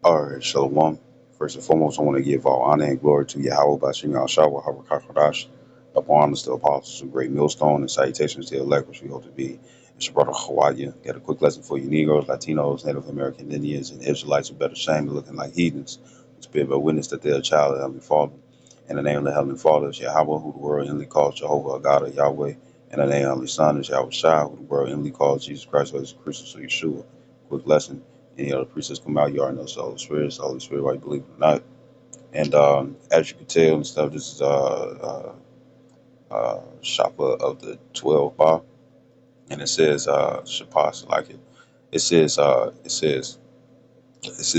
All right, Shalom. First and foremost, I want to give all honor and glory to Yahweh Bashim Yahshua Harakakadash. Upon honors to apostles of great millstone and salutations to the elect, which we hope to be. It's your brother Hawaii. Got a quick lesson for you Negroes, Latinos, Native American Indians, and Israelites who better shame looking like heathens. It's been a witness that they're a child of the Heavenly Father. In the name of the Heavenly Father is Yahweh, who the world inly calls Jehovah, a God of Yahweh. In the name of the Heavenly Son is Yahweh Shai, who the world inly calls Jesus Christ, or Jesus Christus, or Yeshua. Quick lesson. Any other preachers come out, you already know it's the Holy Spirit. It's the Holy Spirit, whether you believe it or not. And as you can tell and stuff, this is Shopper of the 12 bar, and it says Shapas like it. It says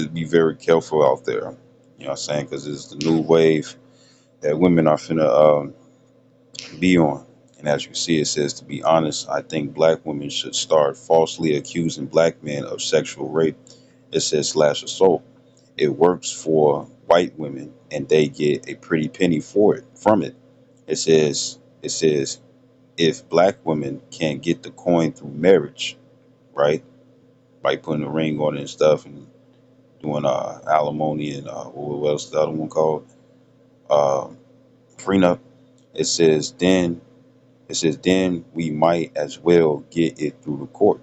be very careful out there. You know what I'm saying? Because it's the new wave that women are finna be on. And as you see, it says to be honest, I think black women should start falsely accusing black men of sexual rape. It says slash assault. It works for white women and they get a pretty penny for it from it. It says if black women can't get the coin through marriage, right? By putting a ring on it and stuff and doing alimony and what else is the other one called? Uh, Prenup. It says then then we might as well get it through the court.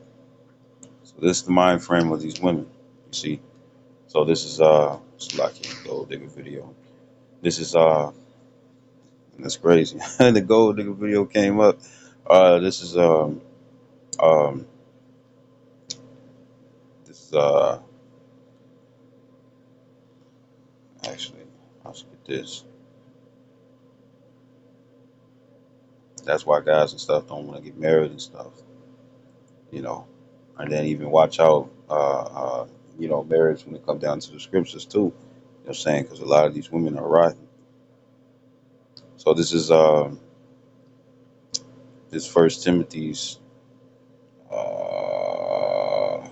So this is the mind frame of these women. You see? So this is it's like a gold digger video. This is that's crazy. The gold digger video came up. This is um this is actually let's get this. That's why guys and stuff don't want to get married and stuff, you know. And then even watch out, marriage when it comes down to the scriptures too. You know what I'm saying? Because a lot of these women are rotten. So this First Timothy's uh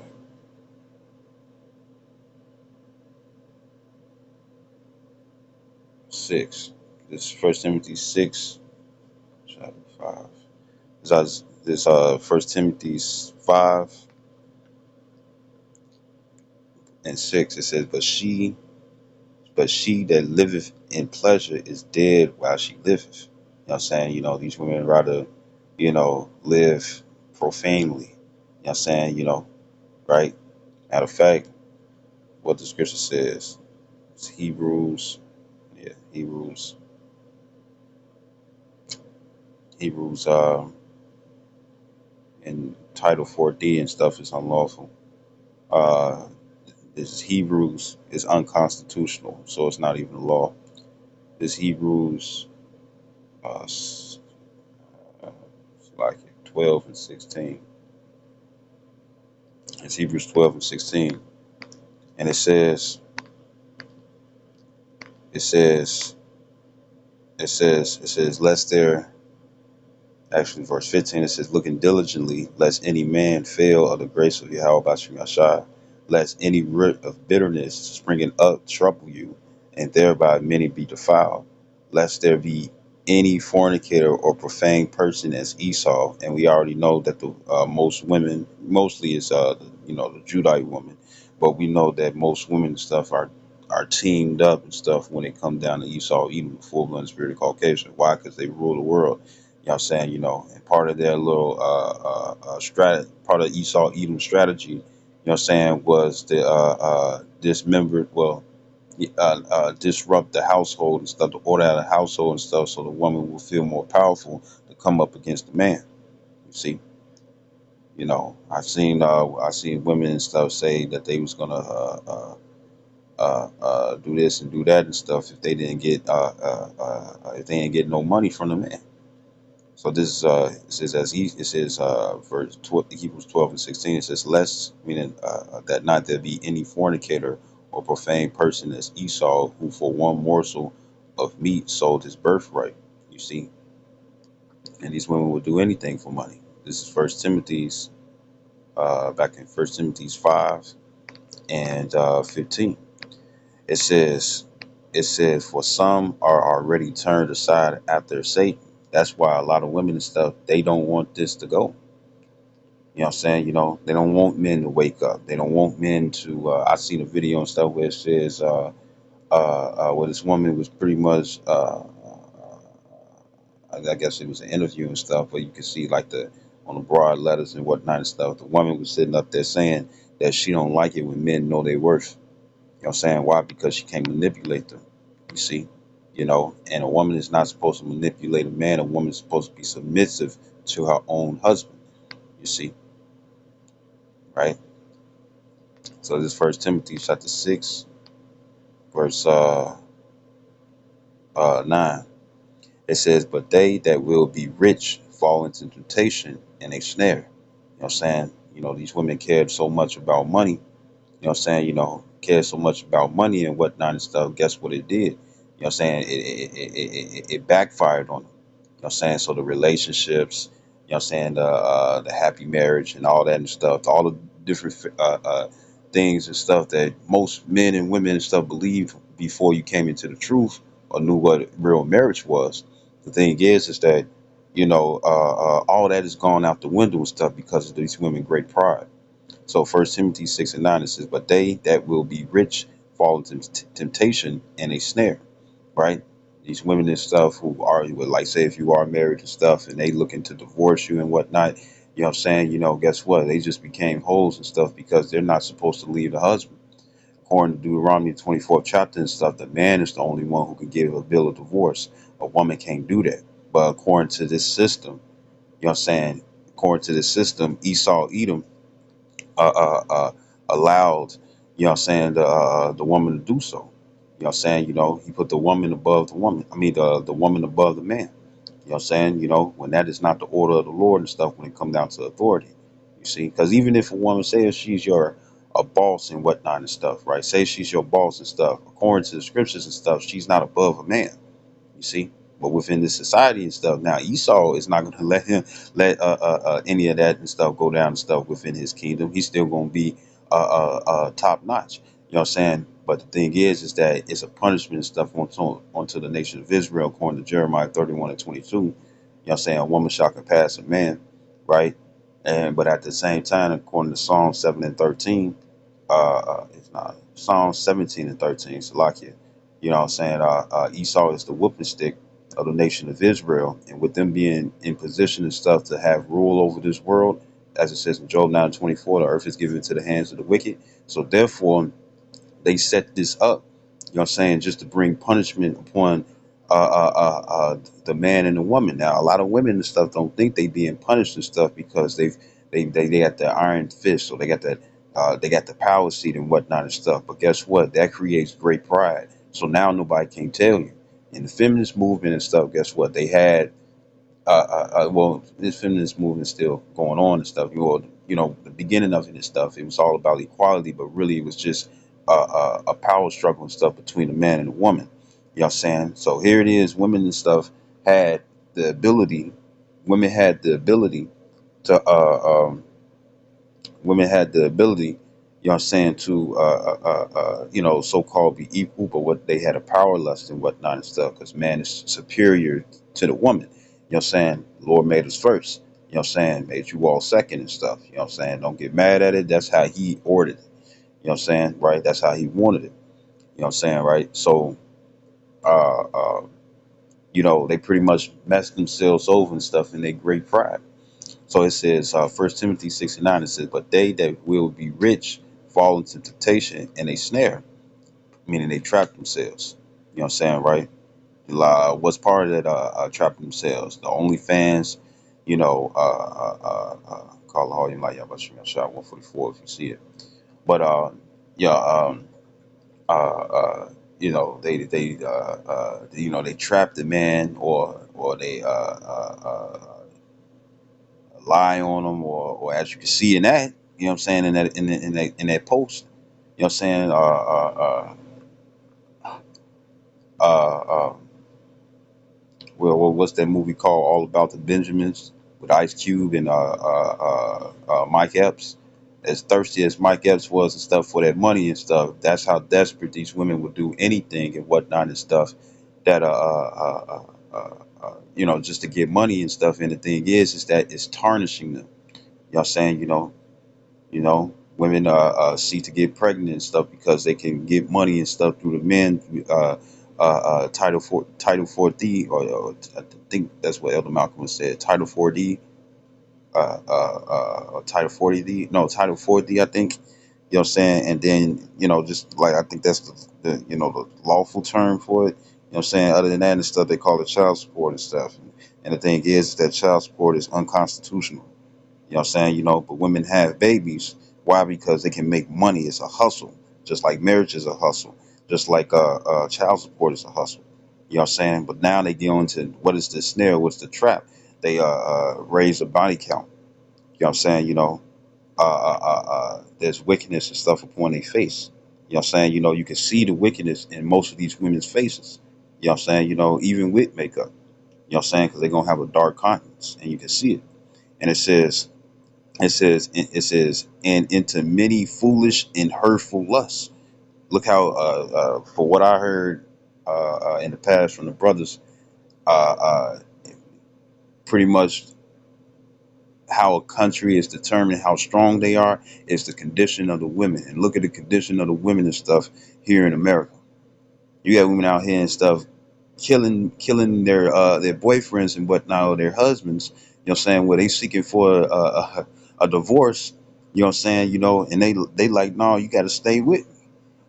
6. This First Timothy 6 chapter 5. This First Timothy's 5 and 6. It says, but she that liveth in pleasure is dead while she liveth. You know what I'm saying? These women rather, live profanely. You know what I'm saying? Right? Matter of fact, what the scripture says, it's Hebrews, yeah, Hebrews, in Title 4D and stuff is unlawful. Uh, this Hebrews is unconstitutional, so it's not even a law. This Hebrews, uh, s- it's like 12 and 16. It's Hebrews 12 and 16, and it says, lest there, actually verse 15, it says, looking diligently, lest any man fail of the grace of Yahweh Bashim Yashai, lest any root of bitterness springing up trouble you, and thereby many be defiled, lest there be any fornicator or profane person as Esau. And we already know that the most women, mostly is the Judite woman, but we know that most women and stuff are teamed up and stuff when it comes down to Esau, even the full blood spirit of Caucasian. Why? Because they rule the world. You know what I'm saying? And part of their little part of Esau Edom strategy, you know what I'm saying, was to dismember, disrupt the household and stuff, the order out of the household and stuff, so the woman will feel more powerful to come up against the man. You see, I seen women and stuff say that they was gonna do this and do that and stuff if they didn't get no money from the man. So this is it says verse Hebrews 12 and 16. It says lest, meaning that not there be any fornicator or profane person as Esau, who for one morsel of meat sold his birthright. You see, and these women would do anything for money. This is First Timothy's back in First Timothy's 5 and 15. It says for some are already turned aside after Satan. That's why a lot of women and stuff, they don't want this to go. You know what I'm saying? You know, they don't want men to wake up. They don't want men to. I seen a video and stuff where it says, where this woman was pretty much, I guess it was an interview and stuff, where you could see like the on the broad letters and whatnot and stuff. The woman was sitting up there saying that she don't like it when men know their worth. You know what I'm saying? Why? Because she can't manipulate them. You see? You know, and a woman is not supposed to manipulate a man. A woman is supposed to be submissive to her own husband. You see, right? So this First Timothy chapter 6, verse 9. It says, "But they that will be rich fall into temptation and a snare." You know what I'm saying? You know, these women cared so much about money. You know what I'm saying? You know, cared so much about money and whatnot and stuff. Guess what it did? You know what I'm saying? It backfired on them. You know what I'm saying? So the relationships, you know what I'm saying, the happy marriage and all that and stuff, all the different things and stuff that most men and women and stuff believed before you came into the truth or knew what real marriage was. The thing is that, you know, all that is gone out the window and stuff because of these women' great pride. So First Timothy 6 and 9 it says, "But they that will be rich fall into temptation and a snare." Right? These women and stuff who are, like, say if you are married and stuff, and they looking to divorce you and whatnot. You know what I'm saying? You know, guess what? They just became hoes and stuff because they're not supposed to leave the husband. According to Deuteronomy 24th chapter and stuff, the man is the only one who can give a bill of divorce. A woman can't do that. But according to this system, you know what I'm saying? According to this system, Esau, Edom allowed, you know what I'm saying, the woman to do so. You know what I'm saying? You know, he put the woman above the woman. I mean, the woman above the man. You know what I'm saying? You know, when that is not the order of the Lord and stuff when it comes down to authority. You see? Because even if a woman says she's your a boss and whatnot and stuff, right? Say she's your boss and stuff. According to the scriptures and stuff, she's not above a man. You see, but within this society and stuff, now Esau is not going to let him let any of that and stuff go down and stuff within his kingdom. He's still going to be top notch. You know what I'm saying? But the thing is that it's a punishment and stuff onto the nation of Israel, according to Jeremiah 31 and 22. You know what I'm saying? A woman shall surpass a man, right? And but at the same time, according to Psalm 7 and 13, it's not Psalm 17 and 13, Salakia. You know what I'm saying? Esau is the whooping stick of the nation of Israel. And with them being in position and stuff to have rule over this world, as it says in Job 9:24, the earth is given into the hands of the wicked. So therefore, they set this up, you know what I'm saying, just to bring punishment upon the man and the woman. Now, a lot of women and stuff don't think they being punished and stuff because they got the iron fist, so they got that they got the power seat and whatnot and stuff. But guess what? That creates great pride. So now nobody can tell you. In the feminist movement and stuff, guess what? They had well, this feminist movement is still going on and stuff. You know, the beginning of it and stuff, it was all about equality, but really it was just a power struggle and stuff between a man and a woman. You know what I'm saying? So here it is, women and stuff had the ability, women had the ability to, women had the ability, you know what I'm saying, to, you know, so-called be equal, but what they had a power lust and whatnot and stuff, because man is superior to the woman. You know what I'm saying? The Lord made us first. You know what I'm saying? Made you all second and stuff. You know what I'm saying? Don't get mad at it. That's how he ordered it. You know what I'm saying? Right? That's how he wanted it. You know what I'm saying? Right? So, uh, uh, you know, they pretty much messed themselves over and stuff in their great pride. So it says, 1 Timothy 6 and 9, it says, "But they that will be rich fall into temptation and a snare," meaning they trap themselves. You know what I'm saying, right? What's part of that trapping themselves? The OnlyFans, you know, call the volume like shot 144 if you see it. But yeah, you know, you know, they trap the man or they lie on them or as you can see in that, you know what I'm saying, in that post, you know what I'm saying, uh, what's that movie called, All About the Benjamins, with Ice Cube and Mike Epps. As thirsty as Mike Epps was and stuff for that money and stuff, that's how desperate these women would do anything and whatnot and stuff that you know, just to get money and stuff. And the thing is that it's tarnishing them. You know what I'm saying? Women seek to get pregnant and stuff because they can get money and stuff through the men. Title 4D, or I think that's what Elder Malcolm said. Title 4D, Title 40D, no, Title 4D, I think. You know what I'm saying? And then, just like, I think that's the lawful term for it. You know what I'm saying? Other than that and stuff, they call it child support and stuff. And the thing is that child support is unconstitutional. You know what I'm saying? But women have babies. Why? Because they can make money. It's a hustle. Just like marriage is a hustle. Just like child support is a hustle. You know what I'm saying? But now they go into what is the snare? What's the trap? They raise the body count. You know what I'm saying? There's wickedness and stuff upon their face. You know what I'm saying? You can see the wickedness in most of these women's faces. You know what I'm saying? Even with makeup. You know what I'm saying? Because they're going to have a dark countenance and you can see it. And it says, and into many foolish and hurtful lusts. Look how, for what I heard in the past from the brothers, uh, uh, pretty much how a country is determined how strong they are is the condition of the women. And look at the condition of the women and stuff here in America. You got women out here and stuff killing their boyfriends and whatnot, or their husbands. You know what I'm saying? Where they seeking for a divorce. You know what I'm saying? And they like, no, you got to stay with me.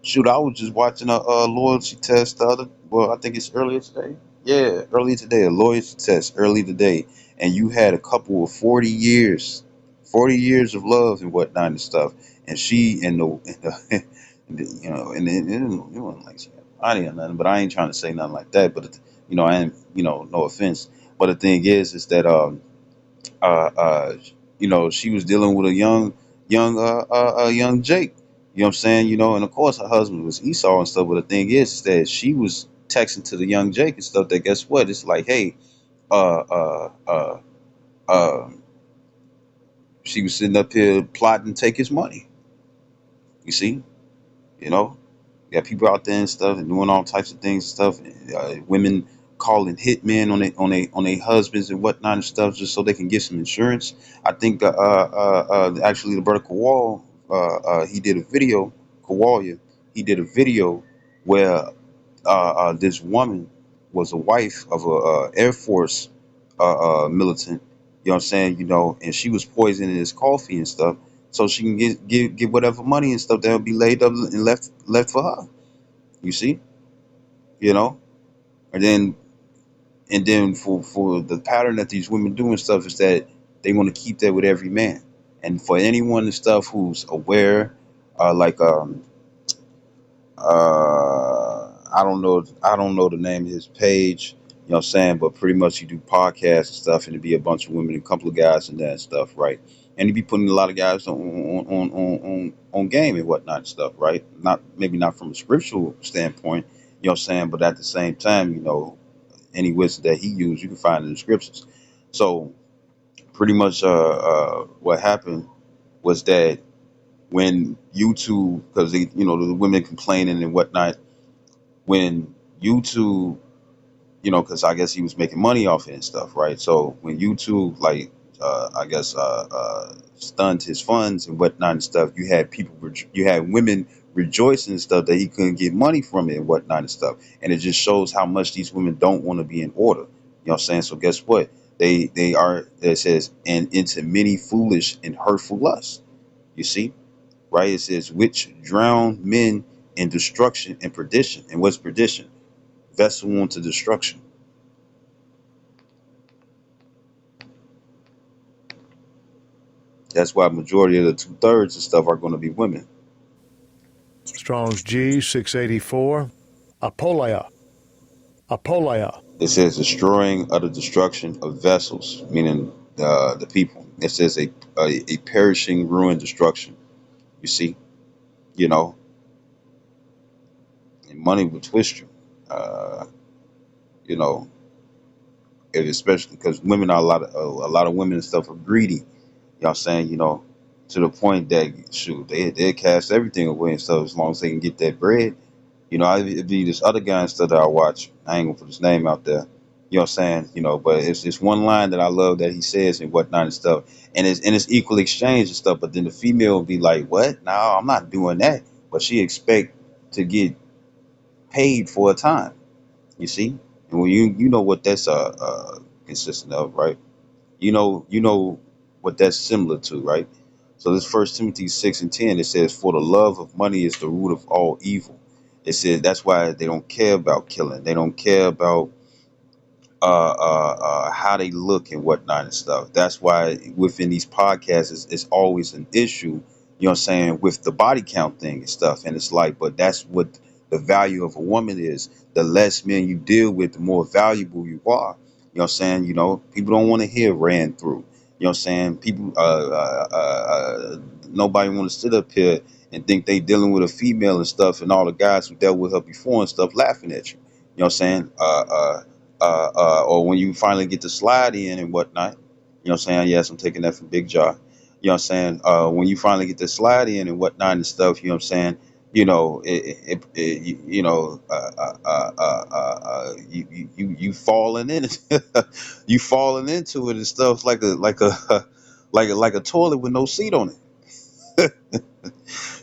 Shoot, I was just watching a loyalty test the other. Well, I think it's earlier today. Yeah, earlier today, a loyalty test early today, and you had a couple of 40 years of love and whatnot and stuff, and she and the and it wasn't like she had body or nothing, but I ain't trying to say nothing like that. But I ain't, no offense. But the thing is that uh, uh, she was dealing with a young Jake. You know what I'm saying? And of course her husband was Esau and stuff. But the thing is that she was texting to the young Jake and stuff. That guess what? It's like, hey, uh, uh, uh, uh, she was sitting up here plotting to take his money. You see? You know, you got people out there and stuff and doing all types of things and stuff. Women calling hitmen on their husbands and whatnot and stuff just so they can get some insurance. I think actually the brother Kowal, he did a video. Kawalia, he did a video where this woman was a wife of a Air Force militant. You know what I'm saying? And she was poisoning his coffee and stuff, so she can get whatever money and stuff that will be laid up and left for her. You see? You know, and then for the pattern that these women do and stuff is that they want to keep that with every man. And for anyone and stuff who's aware, like I don't know the name of his page. You know what I'm saying? But pretty much he do podcasts and stuff, and it'd be a bunch of women and a couple of guys and that and stuff, right? And he'd be putting a lot of guys on game and whatnot and stuff, right? Not maybe not from a scriptural standpoint, you know what I'm saying, but at the same time, any wisdom that he used, you can find in the scriptures. So pretty much, what happened was that when YouTube, because the women complaining and whatnot, when YouTube, because I guess he was making money off it and stuff, right? So when YouTube, like, I guess, stunned his funds and whatnot and stuff, you had women rejoicing and stuff that he couldn't get money from it and whatnot and stuff, and it just shows how much these women don't want to be in order. You know what I'm saying? So guess what? They are. It says, and into many foolish and hurtful lusts. You see, right? It says, which drown men in destruction and perdition. And what's perdition? Vessel unto destruction. That's why majority of the 2/3 and stuff are going to be women. Strong's G 684. Apoleia. Apoleia. It says destroying of the destruction of vessels, meaning the people. It says a perishing ruin destruction. You see, you know, and money will twist you. Uh, you know, and especially because women are a lot of women and stuff are greedy. You know what I'm saying? To the point that shoot, they cast everything away and stuff as long as they can get that bread. It'd be this other guy and stuff that I watch. I ain't gonna put his name out there. You know You know what I'm saying? But it's one line that I love that he says and whatnot and stuff. And it's equal exchange and stuff. But then the female will be like, what? No, I'm not doing that. But she expect to get paid for a time. You see? And when you know what that's consistent of, right? You know what that's similar to, right? So this First Timothy 6:10, it says, "For the love of money is the root of all evil." It says that's why they don't care about killing. They don't care about how they look and whatnot and stuff. That's why within these podcasts, it's always an issue, you know what I'm saying, with the body count thing and stuff. And it's like, but that's what the value of a woman is. The less men you deal with, the more valuable you are. You know what I'm saying? People don't want to hear ran through. You know what I'm saying? People, nobody want to sit up here and think they dealing with a female and stuff, and all the guys who dealt with her before and stuff laughing at you. You know what I'm saying? Or when you finally get to slide in and whatnot. You know what I'm saying? Yes, I'm taking that from Big Jaw. You know what I'm saying? When you finally get to slide in and whatnot and stuff, you know what I'm saying? You falling in it, you falling into it and stuff like a toilet with no seat on it,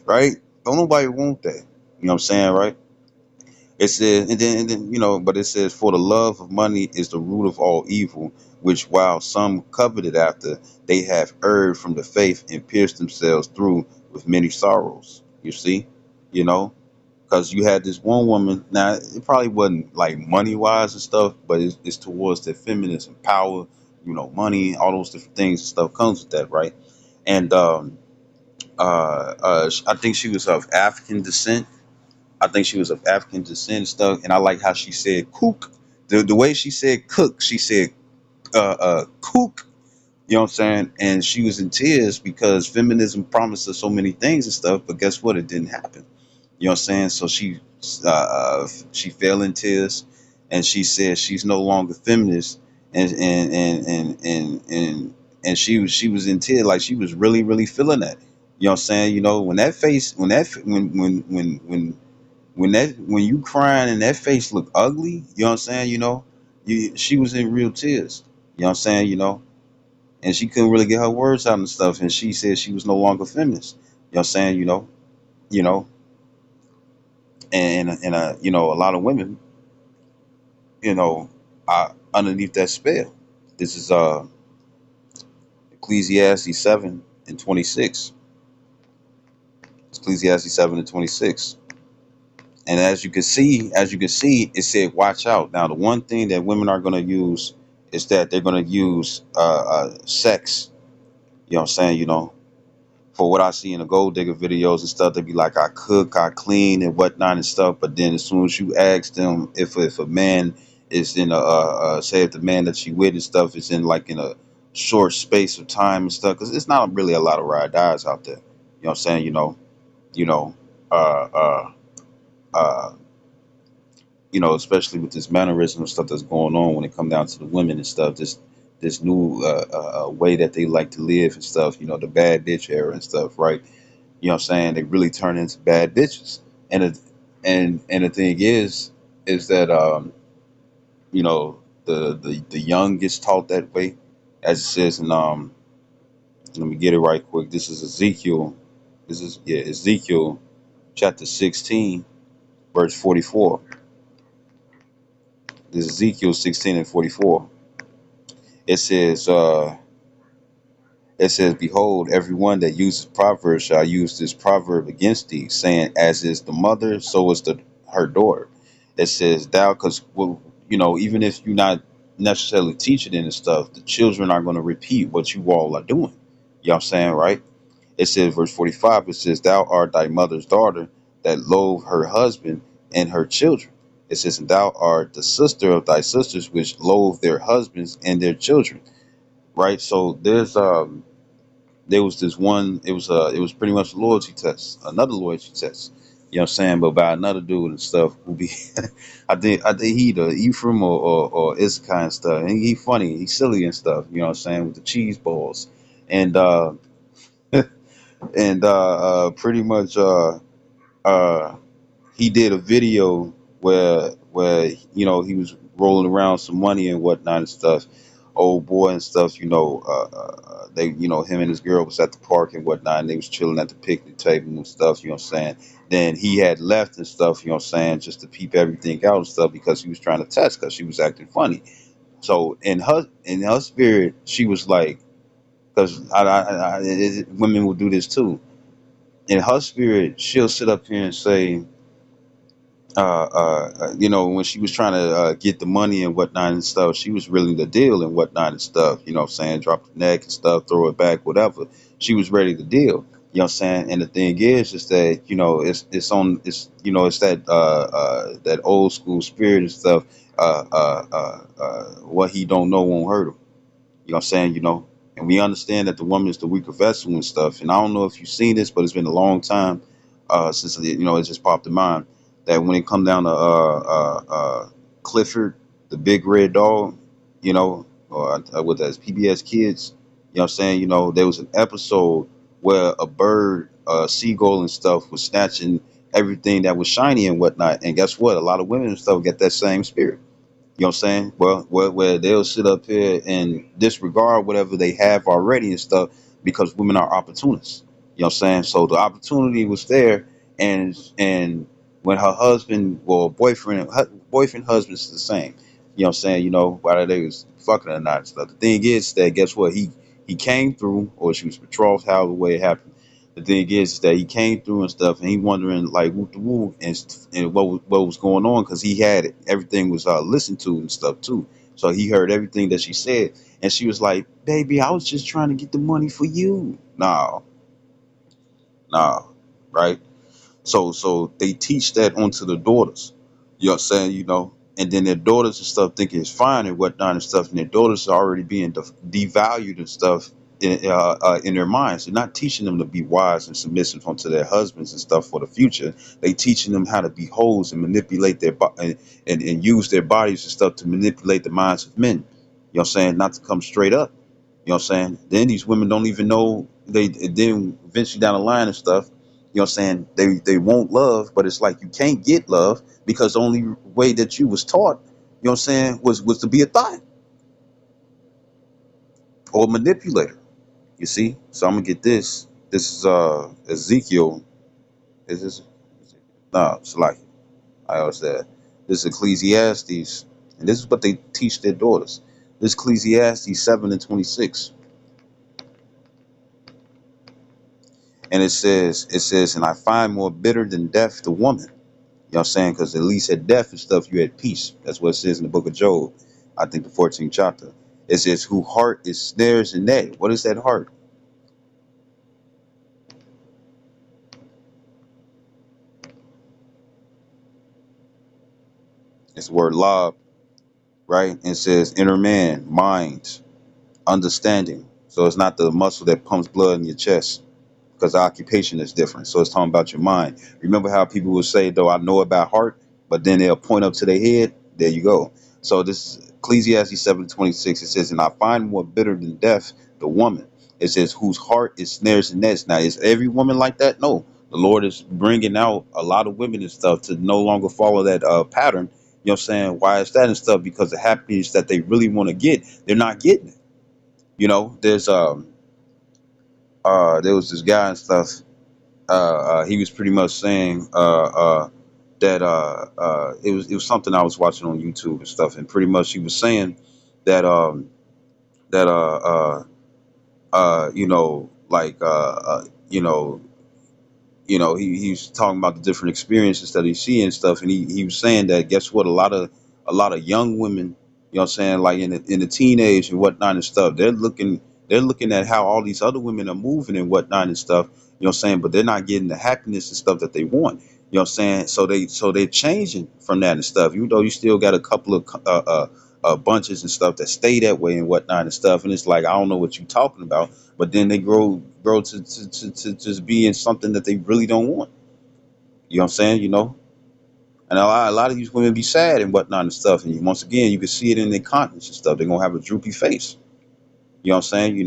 right? Don't nobody want that. You know what I'm saying, right? It says, and then, but it says, "For the love of money is the root of all evil, which while some coveted after, they have erred from the faith and pierced themselves through with many sorrows." You see, you know, because you had this one woman. Now, it probably wasn't like money wise and stuff, but it's towards the feminism, power, money, all those different things and stuff comes with that, right? And I think she was of African descent. I think she was of African descent and stuff, and I like how she said "kook." The way she said "cook," she said "kook." You know what I'm saying? And she was in tears because feminism promised her so many things and stuff, but guess what? It didn't happen. You know what I'm saying? So she fell in tears, and she said she's no longer feminist, and she was in tears, like she was really really feeling that. You know what I'm saying? When that face, when you crying and that face look ugly, you know what I'm saying, she was in real tears. You know what I'm saying, and she couldn't really get her words out and stuff, and she said she was no longer feminist. You know what I'm saying, you know, a lot of women, you know, are underneath that spell. This is Ecclesiastes 7:26. Ecclesiastes 7:26. And as you can see, it said, "Watch out." Now, the one thing that women are going to use is that they're going to use sex. You know what I'm saying? For what I see in the gold digger videos and stuff, they be like, "I cook, I clean, and whatnot and stuff." But then, as soon as you ask them if a man is in say if the man that she with and stuff is in a short space of time and stuff, because it's not really a lot of ride dies out there. You know what I'm saying? You know, uh, uh, uh, especially with this mannerism and stuff that's going on when it come down to the women and stuff. This new way that they like to live and stuff. The bad bitch era and stuff, right? You know what I'm saying? They really turn into bad bitches. And the thing is that the young gets taught that way, as it says in let me get it right quick. This is Ezekiel. This is Ezekiel chapter 16, verse 44. This is Ezekiel 16 and 44. It says, "Behold, everyone that uses proverbs shall use this proverb against thee, saying, As is the mother, so is her daughter." It says, "Thou," because even if you're not necessarily teaching it and stuff, the children are going to repeat what you all are doing. You know what I'm saying, right? It says, verse 45. It says, "Thou art thy mother's daughter that loathe her husband and her children." It says, "And thou art the sister of thy sisters which loathe their husbands and their children." Right. So there was this one. It was pretty much a loyalty test, another loyalty test. You know what I'm saying? But by another dude and stuff who be, I think he the Ephraim or Issachar and stuff. And he funny, he silly and stuff. You know what I'm saying, with the cheese balls, and pretty much uh he did a video where where he was rolling around some money and whatnot and stuff. Old boy and stuff, they, him and his girl was at the park and whatnot, and they was chilling at the picnic table and stuff. You know what I'm saying? Then he had left and stuff. You know what I'm saying? Just to peep everything out and stuff because he was trying to test because she was acting funny. So in her spirit, she was like, because women will do this too. In her spirit, she'll sit up here and say, when she was trying to get the money and whatnot and stuff, she was really the deal and whatnot and stuff. You know what I'm saying? Drop the neck and stuff, throw it back, whatever. She was ready to deal. You know what I'm saying? And the thing is that it's that that old school spirit and stuff. What he don't know won't hurt him. You know what I'm saying? And we understand that the woman is the weaker vessel and stuff. And I don't know if you've seen this, but it's been a long time since it just popped in mind that when it come down to Clifford, the big red dog, or what that's PBS Kids. You know what I'm saying? There was an episode where a bird, seagull and stuff was snatching everything that was shiny and whatnot. And guess what? A lot of women and stuff get that same spirit. You know what I'm saying? Well, where they'll sit up here and disregard whatever they have already and stuff because women are opportunists. You know what I'm saying? So the opportunity was there, and when her husband, well, boyfriend, husband's the same. You know what I'm saying? Whether they was fucking or not and stuff. The thing is that guess what? He came through, or she was betrothed, however way it happened. The thing is that he came through and stuff, and he wondering like whoop the woo and what was going on because he had it. Everything was listened to and stuff too. So he heard everything that she said, and she was like, "Baby, I was just trying to get the money for you." No, no, right? So they teach that onto the daughters. You know what I'm saying? And then their daughters and stuff think it's fine and whatnot and stuff, and their daughters are already being devalued and stuff in their minds. They're not teaching them to be wise and submissive unto their husbands and stuff for the future. They teaching them how to be hoes and manipulate and use their bodies and stuff to manipulate the minds of men. You know what I'm saying? Not to come straight up. You know what I'm saying? Then these women don't even know they then eventually down the line and stuff. You know what I'm saying? They want love, but it's like you can't get love because the only way that you was taught, you know what I'm saying, was to be a thought or a manipulator. You see? So I'm gonna get this. This is Ezekiel. Is this no, it's like I was there. This is Ecclesiastes, and this is what they teach their daughters. This Ecclesiastes 7:26. And it says, and I find more bitter than death the woman. You know what I'm saying? Because at least at death and stuff, you had peace. That's what it says in the book of Job, I think the 14th chapter. It says, who heart is snares and net. What is that heart? It's the word lob, right? And it says inner man, mind, understanding. So it's not the muscle that pumps blood in your chest because the occupation is different. So it's talking about your mind. Remember how people will say, though I know about heart, but then they'll point up to their head. There you go. So this is Ecclesiastes 7:26. It says, and I find more bitter than death the woman. It says, whose heart is snares and nets. Now, is every woman like that? No. The Lord is bringing out a lot of women and stuff to no longer follow that pattern. You know what I'm saying? Why is that and stuff? Because the happiness that they really want to get, they're not getting it. There was this guy and stuff. He was pretty much saying that it was something I was watching on YouTube and stuff, and pretty much he was saying that that like he's talking about the different experiences that he's seeing and stuff, and he was saying that guess what, a lot of young women, you know what I'm saying, like in the teenage and whatnot and stuff, they're looking at how all these other women are moving and whatnot and stuff, you know what I'm saying, but they're not getting the happiness and stuff that they want. You know what I'm saying? So they're changing from that and stuff. Even though you still got a couple of bunches and stuff that stay that way and whatnot and stuff, and it's like I don't know what you're talking about, but then they grow to just be in something that they really don't want. You know what I'm saying? And a lot of these women be sad and whatnot and stuff. And once again, you can see it in their countenance and stuff. They're gonna have a droopy face. You know what I'm saying?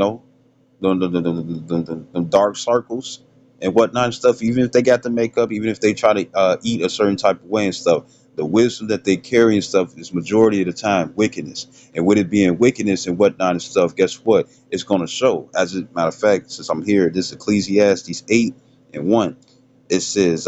Them dark circles and whatnot and stuff, even if they got the makeup, even if they try to eat a certain type of way and stuff, the wisdom that they carry and stuff is majority of the time wickedness. And with it being wickedness and whatnot and stuff, guess what? It's going to show. As a matter of fact, since I'm here, this Ecclesiastes 8:1. It says,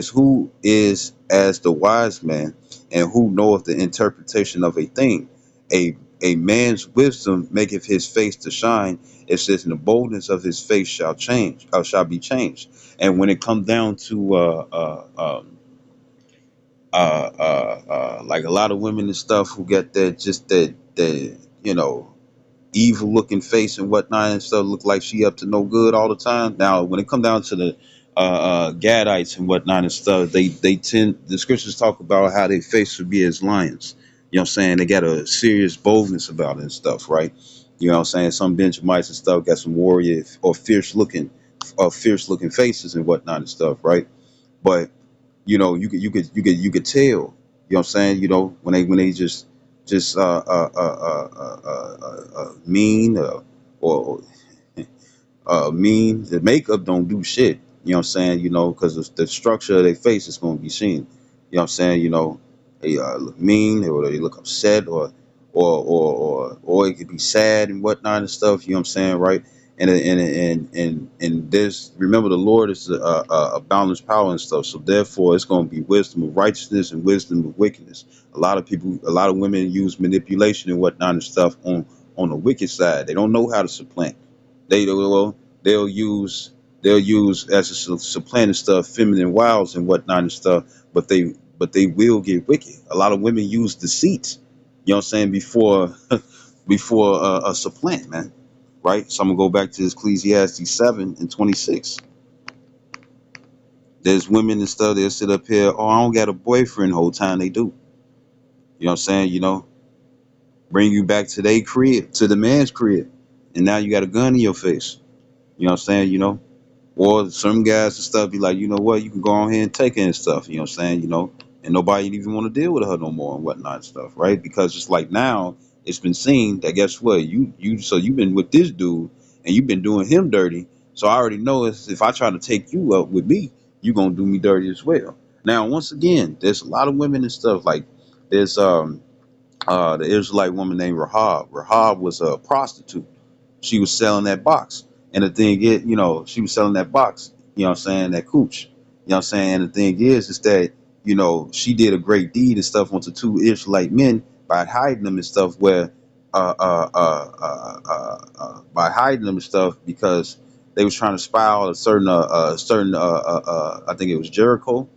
who is as the wise man, and who knoweth the interpretation of a thing? A man's wisdom maketh his face to shine. It says, and the boldness of his face shall change, or shall be changed. And when it comes down to like a lot of women and stuff who get that, just that evil looking face and whatnot and stuff, look like she up to no good all the time. Now, when it come down to the Gadites and whatnot and stuff, they tend, the scriptures talk about how their face would be as lions. You know what I'm saying? They got a serious boldness about it and stuff, right? You know what I'm saying? Some Benjamites and stuff got some warrior or fierce looking faces and whatnot and stuff, right? But you could tell, you know what I'm saying, when they just mean, or mean. The makeup don't do shit. You know what I'm saying? Because the structure of their face is going to be seen. You know what I'm saying? They look mean, or they look upset, or it could be sad and whatnot and stuff. You know what I'm saying, right? And there's, remember, the Lord is a boundless power and stuff. So therefore, it's going to be wisdom of righteousness and wisdom of wickedness. A lot of women use manipulation and whatnot and stuff on the wicked side. They don't know how to supplant. They'll use they'll use as a supplanting stuff, feminine wiles and whatnot and stuff, but they will get wicked. A lot of women use deceit, you know what I'm saying, before a supplant, man. Right? So I'm gonna go back to Ecclesiastes 7:26. There's women and stuff, they'll sit up here, oh, I don't got a boyfriend the whole time they do. You know what I'm saying? Bring you back to their crib, to the man's crib. And now you got a gun in your face. You know what I'm saying? Or some guys and stuff be like, you know what, you can go on here and take it and stuff, you know what I'm saying, and nobody even want to deal with her no more and whatnot and stuff, right? Because it's like now it's been seen that, guess what, so you've been with this dude and you've been doing him dirty. So I already know if I try to take you up with me, you gonna do me dirty as well. Now, once again, there's a lot of women and stuff like there's the Israelite woman named Rahab. Rahab was a prostitute. She was selling that box. And the thing is, she was selling that box, you know what I'm saying, that cooch. You know what I'm saying? And the thing is that, she did a great deed and stuff onto two Israelite men by hiding them and stuff by hiding them and stuff because they was trying to spy out a certain I think it was Jericho.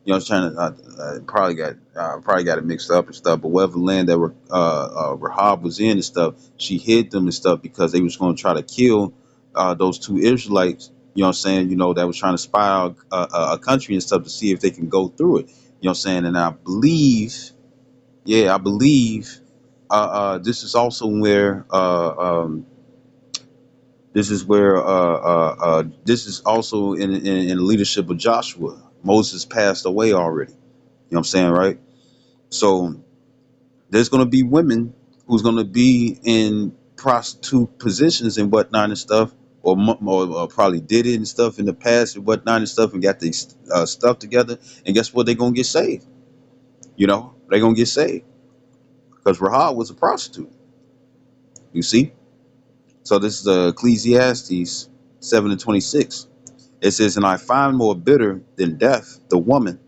I was trying to probably got it mixed up and stuff. But whatever land that Rahab was in and stuff, she hid them and stuff because they was going to try to kill those two Israelites. You know what I'm saying? That was trying to spy out a country and stuff to see if they can go through it. You know what I'm saying? And I believe, yeah, I believe this is also where this is also in the leadership of Joshua. Moses passed away already. You know what I'm saying, right? So there's going to be women who's going to be in prostitute positions and whatnot and stuff, or probably did it and stuff in the past and whatnot and stuff, and got the stuff together. And guess what? They're going to get saved. They're going to get saved because Rahab was a prostitute. You see? So this is Ecclesiastes 7:26. It says, and I find more bitter than death the woman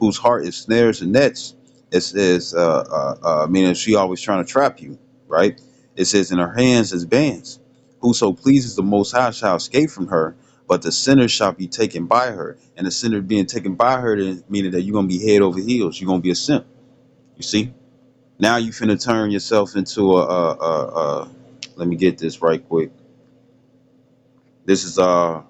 whose heart is snares and nets. It says, meaning she always trying to trap you, right? It says, in her hands is bands. Whoso pleases the Most High shall escape from her, but the sinner shall be taken by her. And the sinner being taken by her, meaning that you're going to be head over heels. You're going to be a simp. You see? Now you finna turn yourself into let me get this right quick. This is uh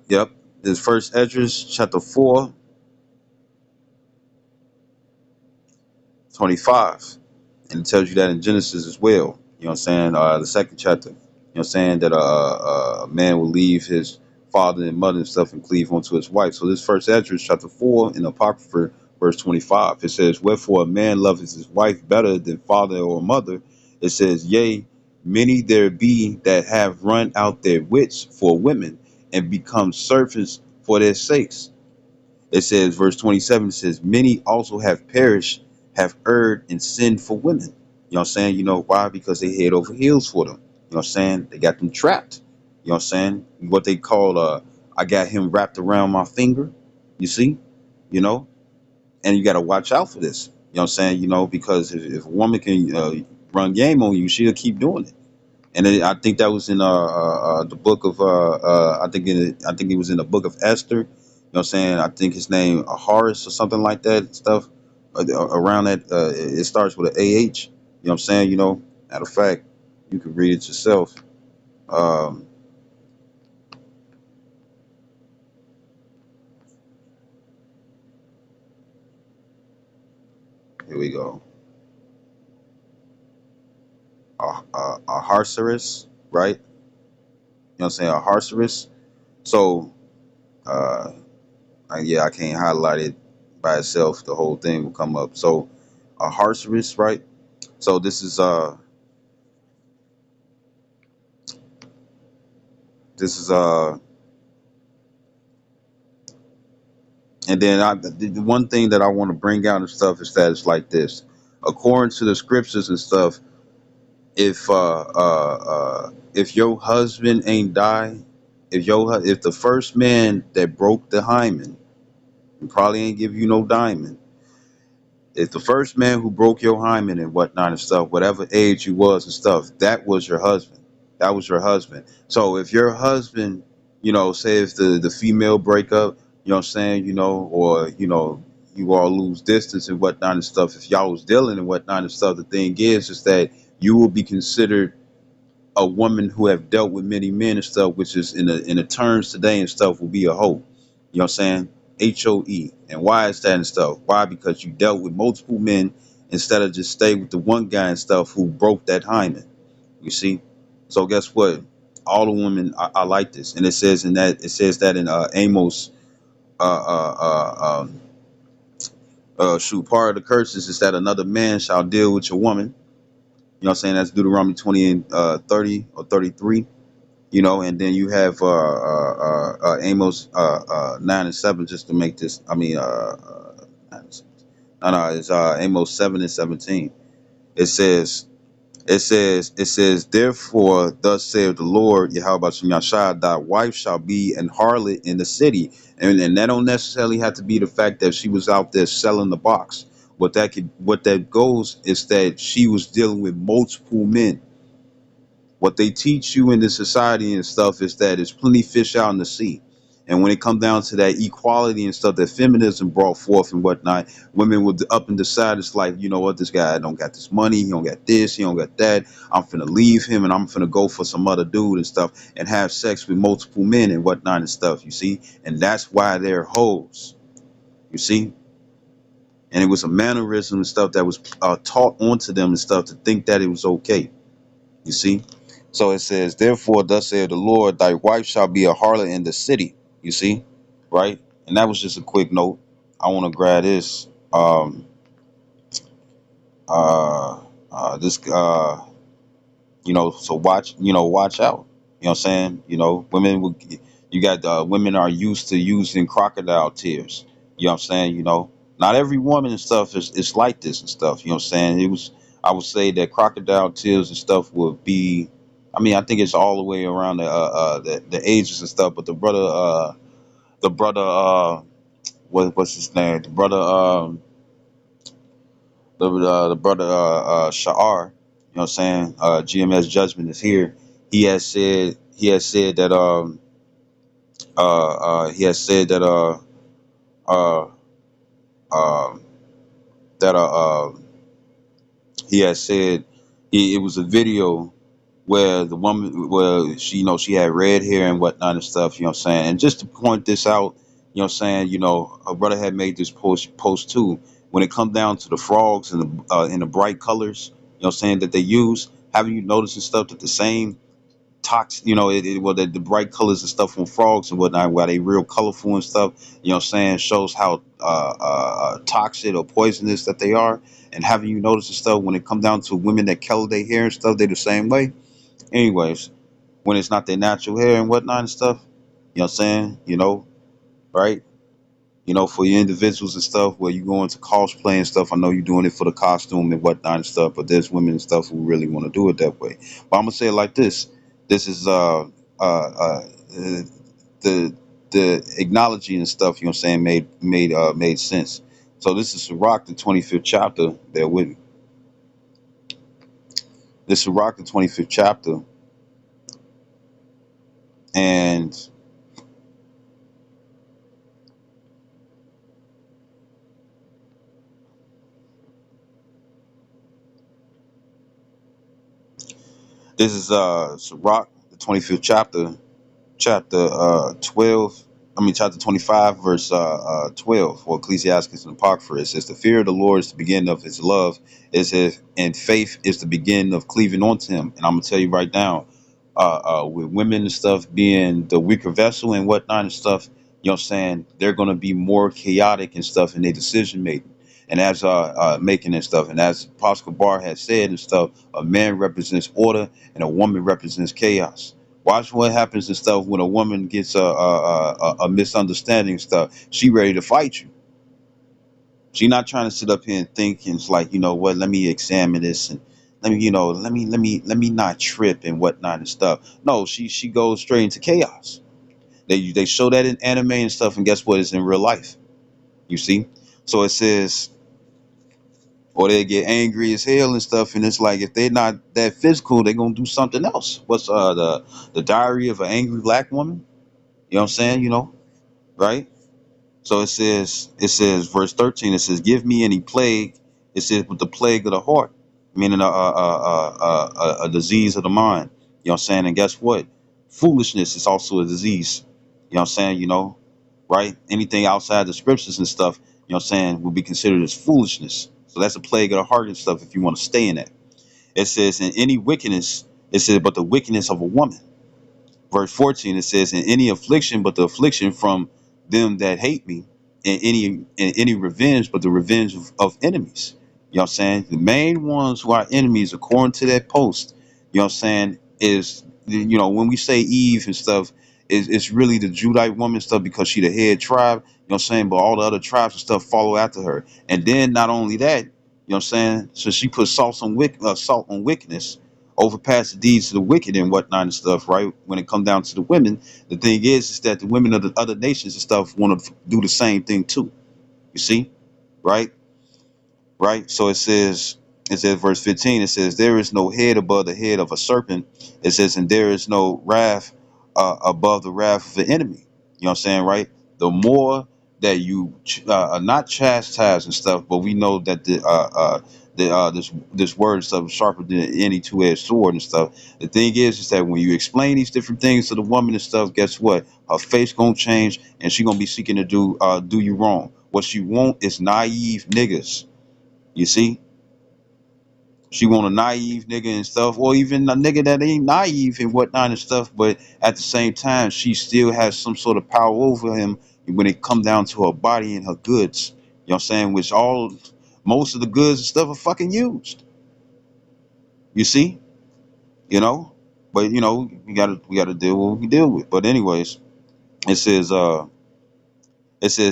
yep, this first Esdras chapter 4:25, and it tells you that in Genesis as well. You know what I'm saying? The second chapter. You know what I'm saying, that a man will leave his father and mother and stuff and cleave unto his wife. So this first Esdras chapter 4 in Apocrypha verse 25, it says, wherefore a man loveth his wife better than father or mother. It says, yea, many there be that have run out their wits for women and become servants for their sakes. It says, verse 27, it says, many also have perished, have erred and sinned for women. You know what I'm saying? You know why? Because they head over heels for them. You know what I'm saying? They got them trapped. You know what I'm saying? What they call, I got him wrapped around my finger. You see? You know? And you got to watch out for this. You know what I'm saying? You know, because if a woman can run game on you, she'll keep doing it. And I think that was in the book of I think it was in the book of Esther. You know what I'm saying? I think his name Horace or something like that stuff around that. It starts with an AH. You know what I'm saying? You know, matter of fact, you can read it yourself. Um, Here we go. A Harceris, right? You know what I'm saying? A Harceris. So uh, yeah, I can't highlight it by itself. The whole thing will come up. So a Harceris, right? So this is and then the one thing that I want to bring out and stuff is that it's like this. According to the scriptures and stuff, if your husband ain't die, if the first man that broke the hymen, and probably ain't give you no diamond, if the first man who broke your hymen and whatnot and stuff, whatever age you was and stuff, that was your husband. That was your husband. So if your husband, you know, say if the female break up, you know what I'm saying, you know, or you know, you all lose distance and whatnot and stuff. If y'all was dealing and whatnot and stuff, the thing is that you will be considered a woman who have dealt with many men and stuff, which is in the terms today and stuff will be a hoe. You know what I'm saying? HOE. And why is that and stuff? Why? Because you dealt with multiple men instead of just stay with the one guy and stuff who broke that hymen. You see? So guess what? All the women I like this. And it says that in Amos uh shoot, part of the curses is that another man shall deal with your woman. You know what I'm saying? That's Deuteronomy 20 and 30 or 33. You know, and then you have Amos 9 and 7 just to make this. I mean, no, it's Amos 7 and 17. It says, it says, therefore, thus saith the Lord, Yahweh Shem Yashai, thy wife shall be an harlot in the city, and that don't necessarily have to be the fact that she was out there selling the box. What that goes is that she was dealing with multiple men. What they teach you in the society and stuff is that there's plenty fish out in the sea. And when it comes down to that equality and stuff that feminism brought forth and whatnot, women would up and decide it's like, you know what, this guy don't got this money, he don't got this, he don't got that. I'm finna leave him and I'm finna go for some other dude and stuff and have sex with multiple men and whatnot and stuff, you see? And that's why they're hoes, you see? And it was a mannerism and stuff that was taught onto them and stuff to think that it was okay. You see? So it says, therefore, thus saith the Lord, thy wife shall be a harlot in the city. You see? Right? And that was just a quick note. I want to grab this. This, you know, so watch out. You know what I'm saying? You know, you got, women are used to using crocodile tears. You know what I'm saying? You know, not every woman and stuff is like this and stuff. You know what I'm saying? I would say that crocodile tears and stuff would be, I mean, I think it's all the way around the ages and stuff, but the brother, what's his name? The brother Sha'ar, you know what I'm saying? GMS Judgment is here. He has said that he has said that uh um that he has said it was a video where the woman, where she, you know, she had red hair and whatnot and stuff, you know what I'm saying? And just to point this out, you know what I'm saying, you know, her brother had made this post too. When it comes down to the frogs and the bright colors, you know what I'm saying, that they use, haven't you noticed and stuff that the same toxic, well, the bright colors and stuff on frogs and whatnot, while they real colorful and stuff, shows how toxic or poisonous that they are. And having you notice and stuff when it come down to women that color their hair and stuff, they the same way. Anyways, when it's not their natural hair and whatnot and stuff, right? For your individuals and stuff where you go into cosplay and stuff, I know you're doing it for the costume and whatnot and stuff, but there's women and stuff who really want to do it that way. But I'm gonna say it like this: this is the acknowledging and stuff. Made sense. So this is Sirach, the 25th chapter. Bear with me. This is Sirach, the 25th chapter, and this is Sirach, the 25th chapter, chapter 12, chapter 25, verse 12, or Ecclesiastes and Apocrypha. It says, the fear of the Lord is the beginning of his love, and faith is the beginning of cleaving onto him. And I'm going to tell you right now, with women and stuff being the weaker vessel and whatnot and stuff, they're going to be more chaotic and stuff in their decision making. And as making and stuff, and as Pascal Bar has said and stuff, a man represents order and a woman represents chaos. Watch what happens and stuff when a woman gets a misunderstanding and stuff. She ready to fight you. She not trying to sit up here and think and it's like, what, let me examine this and let me not trip and whatnot and stuff. No, she goes straight into chaos. They show that in anime and stuff, and guess what? It's in real life. You see? So it says, or they get angry as hell and stuff, and it's like if they're not that physical, they're gonna do something else. What's the diary of an angry black woman? You know what I'm saying? Right? So it says, verse 13, it says, give me any plague. It says, with the plague of the heart, meaning a disease of the mind. You know what I'm saying? And guess what? Foolishness is also a disease. You know what I'm saying? Right? Anything outside the scriptures and stuff, will be considered as foolishness. So that's a plague of the heart and stuff if you want to stay in that. It says, in any wickedness, it says, but the wickedness of a woman. Verse 14, it says, in any affliction but the affliction from them that hate me, in any revenge but the revenge of enemies. You know what I'm saying? The main ones who are enemies, according to that post, is, when we say Eve and stuff, it's really the Judite woman stuff because she the head tribe, but all the other tribes and stuff follow after her. And then not only that, so she put salt on wickedness, overpass the deeds of the wicked and whatnot and stuff, right? When it comes down to the women, the thing is that the women of the other nations and stuff want to do the same thing too. You see, right? Right. So it says verse 15. It says, there is no head above the head of a serpent. It says, and there is no wrath above the wrath of the enemy. You know what I'm saying, right? The more that you are not chastised and stuff, but we know that this word and stuff is sharper than any two-edged sword and stuff. The thing is that when you explain these different things to the woman and stuff, guess what? Her face gonna change, and she gonna be seeking to do you wrong. What she want is naive niggas. You see, she want a naive nigga and stuff, or even a nigga that ain't naive and whatnot and stuff. But at the same time, she still has some sort of power over him when it come down to her body and her goods. You know what I'm saying? Which most of the goods and stuff are fucking used. You see, but we gotta deal with what we deal with. But anyways, it says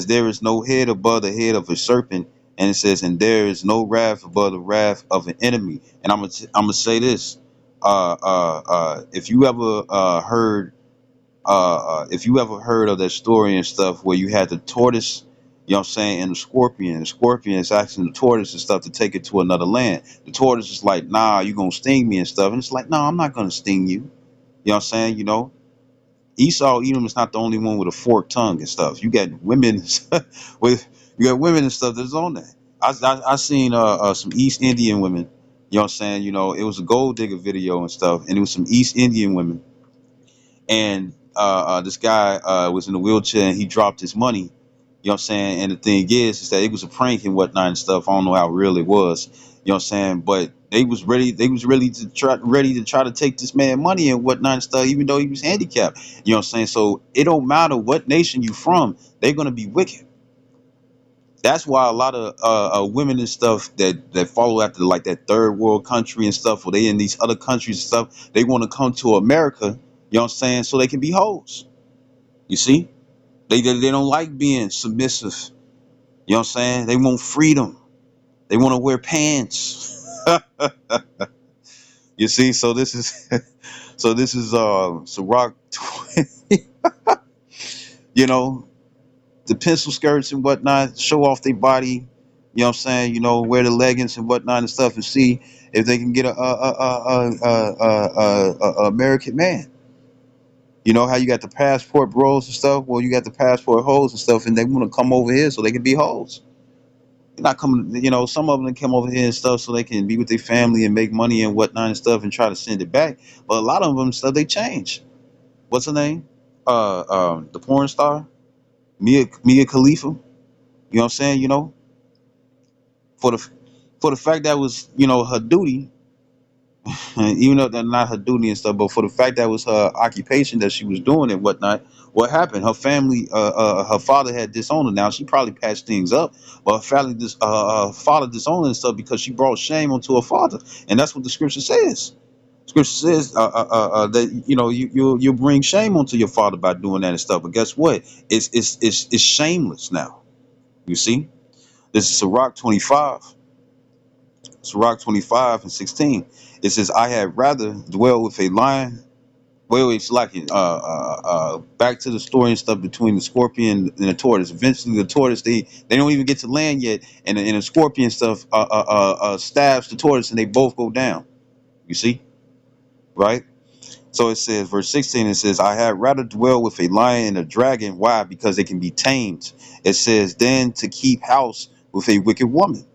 there is no head above the head of a serpent, and it says, and there is no wrath above the wrath of an enemy. And I'm gonna say this: if you ever heard of that story and stuff where you had the tortoise, and the scorpion. The scorpion is asking the tortoise and stuff to take it to another land. The tortoise is like, nah, you gonna sting me and stuff, and it's like, no, I'm not gonna sting you. You know what I'm saying? Esau Edom is not the only one with a forked tongue and stuff. You got women and stuff that's on that. I seen some East Indian women. You know what I'm saying? It was a gold digger video and stuff, and it was some East Indian women. And this guy was in a wheelchair and he dropped his money. You know You know what I'm saying? And the thing is that it was a prank and whatnot and stuff. I don't know how real it was. You know what I'm saying? But they was really ready to try to take this man money and whatnot and stuff, even though he was handicapped. You know what I'm saying? So it don't matter what nation you from, they're gonna be wicked. That's why a lot of women and stuff that follow after like that third world country and stuff, or they in these other countries and stuff, they want to come to America. You know what I'm saying? So they can be hoes. You see? They don't like being submissive. You know what I'm saying? They want freedom. They want to wear pants. You see? So this is so this is Ciroc. You know, the pencil skirts and whatnot, show off their body. You know what I'm saying? You know, wear the leggings and whatnot and stuff, and see if they can get a American man. You know how you got the passport bros and stuff. Well, you got the passport hoes and stuff, and they want to come over here so they can be hoes. They're not coming. You know, some of them come over here and stuff so they can be with their family and make money and whatnot and stuff, and try to send it back. But a lot of them stuff they change. What's her name? The porn star Mia Khalifa. You know what I'm saying? You know, for the for the fact that was her duty, even though that's not her duty and stuff, but for the fact that was her occupation that she was doing and whatnot. What happened? Her family, her father had disowned her. Now she probably patched things up, but her father disowned her and stuff because she brought shame onto her father, and that's what the scripture says. Scripture says that you bring shame onto your father by doing that and stuff. But guess what? It's shameless now. You see, this is Sirach 25. Sirach 25 and 16. It says, I had rather dwell with a lion. Well, it's like back to the story and stuff between the scorpion and the tortoise. Eventually, the tortoise they don't even get to land yet, and the scorpion stuff stabs the tortoise, and they both go down. You see, right? So it says, verse 16. It says, I had rather dwell with a lion and a dragon. Why? Because they can be tamed. It says, then to keep house with a wicked woman.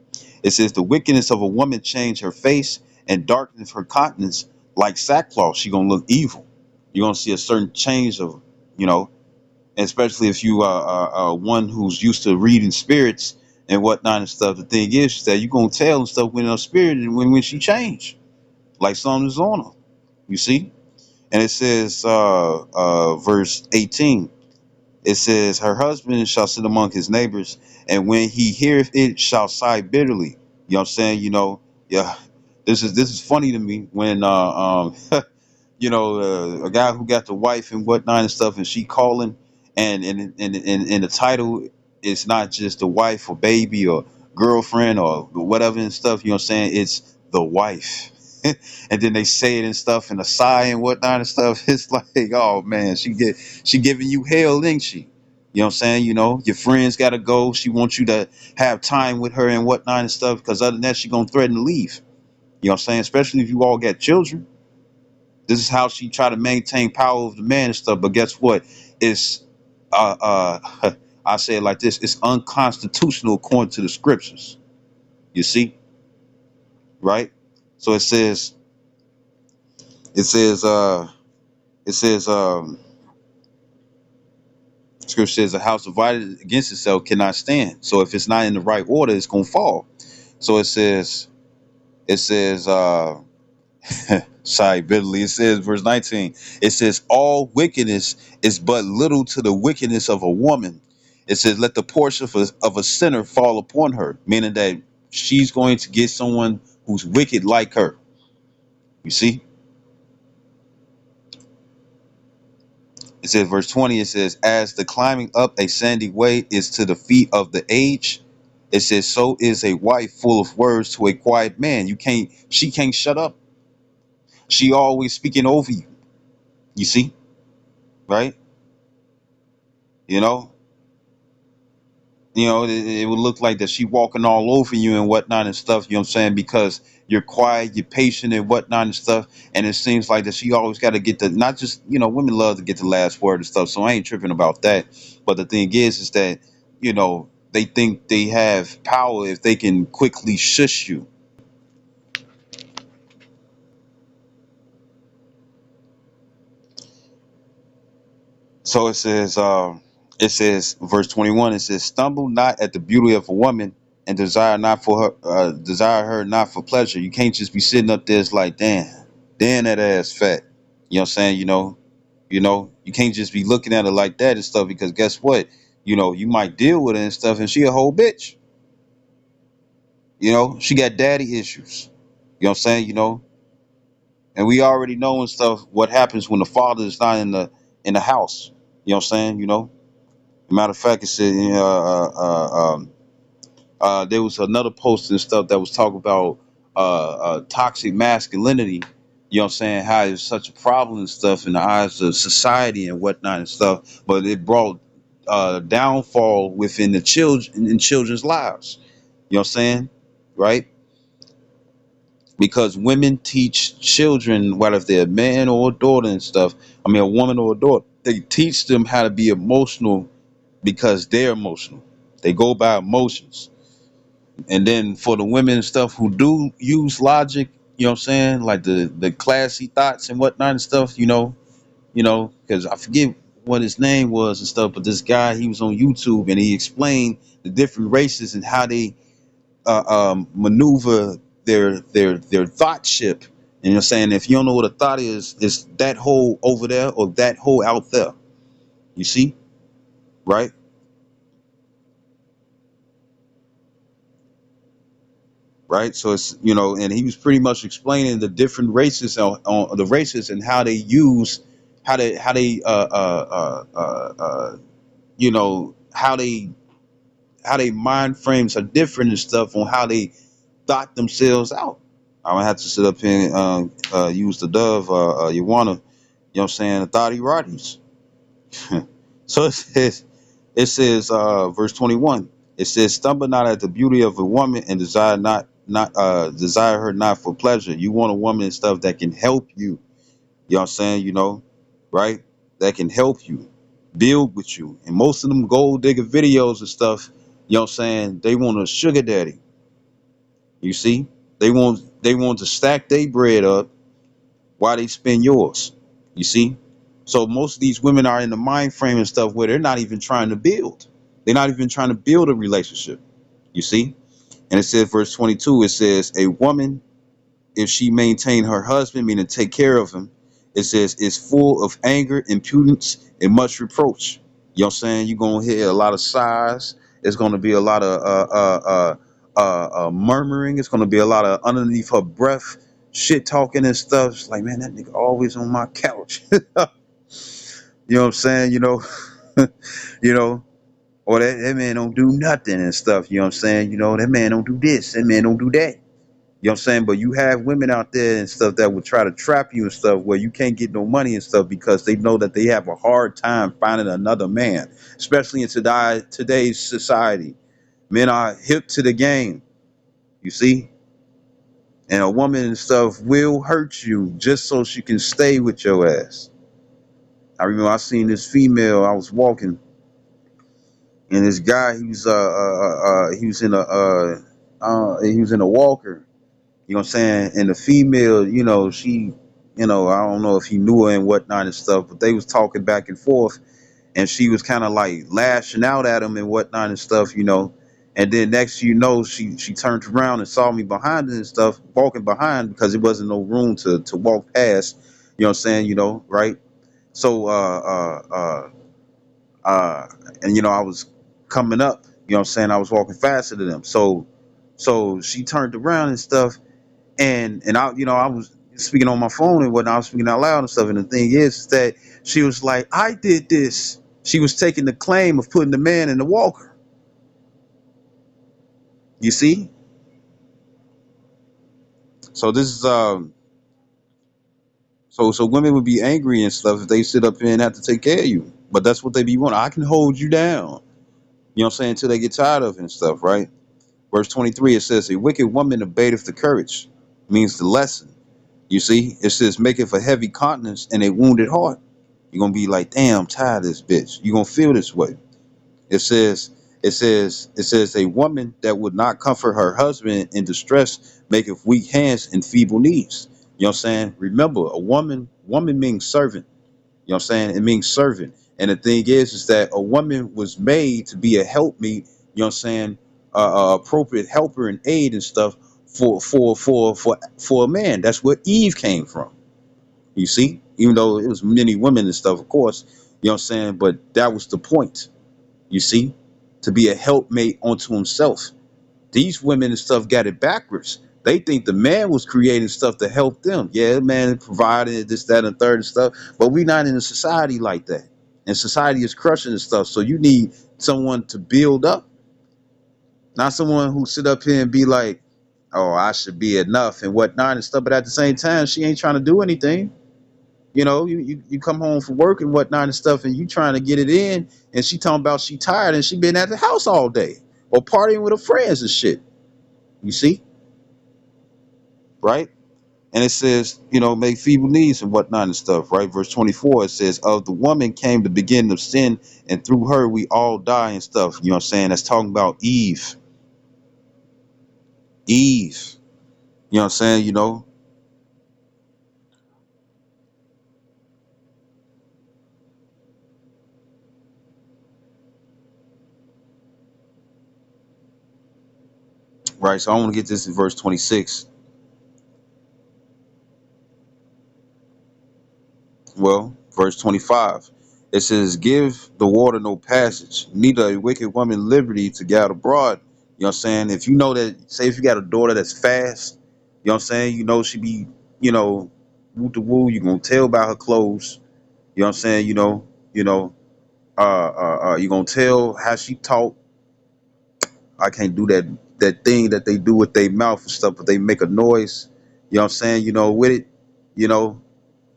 It says the wickedness of a woman change her face and darkness her countenance like sackcloth. She gonna look evil. You're gonna see a certain change of, you know, especially if you are one who's used to reading spirits and whatnot and stuff. The thing is that you're gonna tell and stuff when her spirit and when she changed, like something's on her. You see, and it says verse 18. It says, her husband shall sit among his neighbors, and when he heareth it, shall sigh bitterly. You know what I'm saying? Yeah. This is funny to me when a guy who got the wife and whatnot and stuff, and she calling, and the title is not just the wife or baby or girlfriend or whatever and stuff. You know what I'm saying? It's the wife. And then they say it and stuff and a sigh and whatnot and stuff. It's like, oh man, she giving you hell, ain't she? You know what I'm saying? You know, your friends gotta go. She wants you to have time with her and whatnot and stuff, because other than that, she gonna threaten to leave. You know what I'm saying? Especially if you all got children. This is how she try to maintain power of the man and stuff. But guess what? It's I say it like this: it's unconstitutional according to the scriptures. You see, right? So it says, it says, scripture says, a house divided against itself cannot stand. So if it's not in the right order, it's gonna fall. So it says, sorry, bitterly. It says, verse 19, it says, all wickedness is but little to the wickedness of a woman. It says, let the portion of a sinner fall upon her, meaning that she's going to get someone who's wicked like her. You see? It says, verse 20, it says, as the climbing up a sandy way is to the feet of the age, it says, so is a wife full of words to a quiet man. She can't shut up. She always speaking over you. You see? Right? You know? It would look like that she walking all over you and whatnot and stuff, you know what I'm saying? Because you're quiet, you're patient and whatnot and stuff. And it seems like that she always got to get the, not just, women love to get the last word and stuff. So I ain't tripping about that. But the thing is that, they think they have power if they can quickly shush you. So it says, It says, verse 21, it says, stumble not at the beauty of a woman and desire her not for pleasure. You can't just be sitting up there, it's like, damn that ass fat. You know what I'm saying? You can't just be looking at her like that and stuff, because guess what? You might deal with her and stuff, and she a whole bitch. She got daddy issues. You know what I'm saying? And we already know and stuff what happens when the father is not in the house. You know what I'm saying? Matter of fact, it said, there was another post and stuff that was talking about toxic masculinity. You know what I'm saying? How it's such a problem and stuff in the eyes of society and whatnot and stuff. But it brought downfall within the children in children's lives. You know what I'm saying? Right? Because women teach children, whether if they're a man or a daughter and stuff. I mean, a woman or a daughter. They teach them how to be emotional because they're emotional. They go by emotions. And then for the women and stuff who do use logic, you know what I'm saying, like the classy thoughts and whatnot and stuff, because I forget what his name was and stuff, but this guy, he was on YouTube and he explained the different races and how they maneuver their thought ship. And you're saying, if you don't know what a thought is, it's that hole over there or that hole out there. You see, right? Right. So it's, and he was pretty much explaining the different races on the races and how they use, how they how they mind frames are different and stuff on how they thought themselves out. I don't have to sit up here and use the dove. You wanna, you know what I'm saying? The thoughty roddies. So it says, verse 21. It says, stumble not at the beauty of a woman and desire her not for pleasure. You want a woman and stuff that can help you. You know what I'm saying? Right? That can help you, build with you. And most of them gold digger videos and stuff, you know what I'm saying? They want a sugar daddy. You see? They want to stack their bread up while they spend yours. You see? So most of these women are in the mind frame and stuff where they're not even trying to build. They're not even trying to build a relationship. You see? And it says, verse 22, it says, a woman, if she maintain her husband, meaning take care of him, it says, is full of anger, impudence, and much reproach. You know what I'm saying? You're going to hear a lot of sighs. It's going to be a lot of murmuring. It's going to be a lot of underneath her breath, shit talking and stuff. It's like, man, that nigga always on my couch. You know what I'm saying? You know, or that man don't do nothing and stuff. You know what I'm saying? That man don't do this. That man don't do that. You know what I'm saying? But you have women out there and stuff that will try to trap you and stuff where you can't get no money and stuff because they know that they have a hard time finding another man, especially in today's society. Men are hip to the game, you see? And a woman and stuff will hurt you just so she can stay with your ass. I remember I seen this female, I was walking, and this guy, he was in a walker. You know what I'm saying? And the female, she, I don't know if he knew her and whatnot and stuff, but they was talking back and forth, and she was kind of like lashing out at him and whatnot and stuff. And then next, she turned around and saw me behind her and stuff, walking behind because it wasn't no room to walk past. You know what I'm saying? Right? So, uh, and I was coming up. You know what I'm saying? I was walking faster than them. So she turned around and stuff, and I was speaking on my phone and whatnot. I was speaking out loud and stuff. And the thing is that she was like, "I did this." She was taking the claim of putting the man in the walker. You see? So this is so women would be angry and stuff if they sit up here and have to take care of you. But that's what they be wanting. I can hold you down. You know what I'm saying? Until they get tired of it and stuff, right? Verse 23, it says, "A wicked woman abateth the courage," means the lesson. You see? It says, "Maketh a heavy countenance and a wounded heart." You're gonna be like, damn, I'm tired of this bitch. You're gonna feel this way. It says, it says, a woman that would not comfort her husband in distress maketh weak hands and feeble knees. You know what I'm saying? Remember, woman means servant. You know what I'm saying? It means servant. And the thing is that a woman was made to be a helpmeet, you know what I'm saying, appropriate helper and aid and stuff for a man. That's where Eve came from. You see, even though it was many women and stuff, of course, you know what I'm saying, but that was the point. You see, to be a helpmate unto himself. These women and stuff got it backwards. They think the man was creating stuff to help them. Yeah, the man provided this, that, and third and stuff. But we not in a society like that. And society is crushing and stuff. So you need someone to build up, not someone who sit up here and be like, "Oh, I should be enough" and whatnot and stuff. But at the same time, she ain't trying to do anything. You know, you come home from work and whatnot and stuff, and you trying to get it in, and she talking about she tired and she been at the house all day or partying with her friends and shit. You see, right? And it says, you know, make feeble needs and whatnot and stuff, right? Verse 24, it says, of the woman came the beginning of sin, and through her we all die and stuff. You know what I'm saying? That's talking about Eve. Eve. You know what I'm saying? You know, right? So I want to get this in verse 26. Well, verse 25. It says, give the water no passage, neither a wicked woman liberty to get abroad. You know what I'm saying? If you know that, say if you got a daughter that's fast, you know what I'm saying? You know she be, you know, woo to woo, you gonna tell by her clothes. You know what I'm saying? You gonna tell how she talk. I can't do that thing that they do with their mouth and stuff, but they make a noise. You know what I'm saying? You know, with it, you know,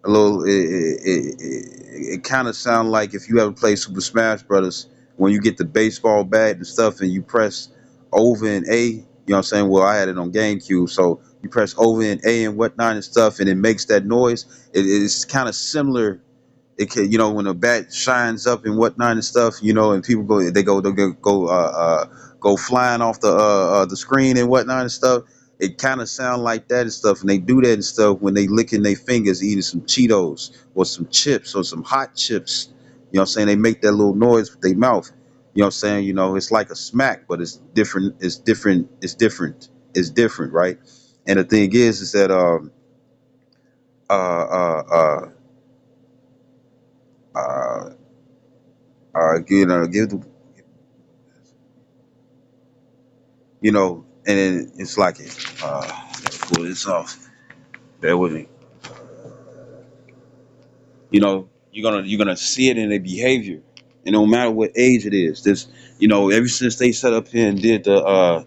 a little. It kind of sound like if you ever play Super Smash Brothers, when you get the baseball bat and stuff, and you press over and A. You know what I'm saying? Well, I had it on GameCube, so you press over and A and whatnot and stuff, and it makes that noise. It's kind of similar. It can, you know, when a bat shines up and whatnot and stuff, you know, and people go flying off the screen and whatnot and stuff. It kind of sound like that and stuff, and they do that and stuff when they licking their fingers eating some Cheetos or some chips or some hot chips. You know what I'm saying? They make that little noise with their mouth. You know what I'm saying? You know, it's like a smack, but it's different. It's different. It's different. It's different, right? And the thing is that uh uh uh uh give the, you know, and then it's like it. Let's pull this off. Bear with me. You know, you're gonna see it in their behavior, and no matter what age it is. This, you know, ever since they set up here and did the